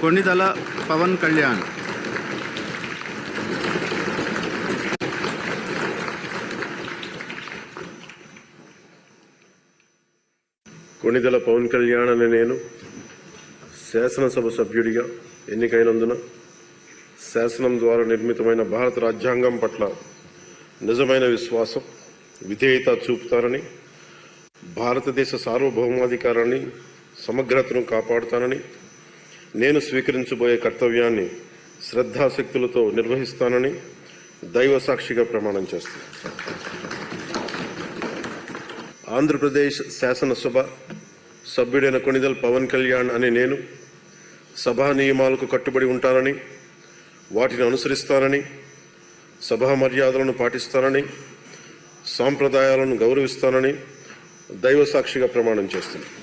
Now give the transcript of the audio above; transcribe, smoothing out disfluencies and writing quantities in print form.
కొణిదల పవన్ కళ్యాణ్. కొణిదల పవన్ కళ్యాణ్ అనే నేను శాసనసభ సభ్యుడిగా ఎన్నికైనందున శాసనం ద్వారా నిర్మితమైన భారత రాజ్యాంగం పట్ల నిజమైన విశ్వాసం, విధేయత చూపుతానని, భారతదేశ సార్వభౌమాధికారాన్ని, సమగ్రతను కాపాడుతానని, నేను స్వీకరించబోయే కర్తవ్యాన్ని శ్రద్ధాశక్తులతో నిర్వహిస్తానని దైవ సాక్షిగా ప్రమాణం చేస్తాను. ఆంధ్రప్రదేశ్ శాసనసభ సభ్యుడైన కొణిదెల పవన్ కళ్యాణ్ అనే నేను సభా నియమాలకు కట్టుబడి ఉంటానని, వాటిని అనుసరిస్తానని, సభా మర్యాదలను పాటిస్తానని, సాంప్రదాయాలను గౌరవిస్తానని దైవ సాక్షిగా ప్రమాణం చేస్తున్నాను.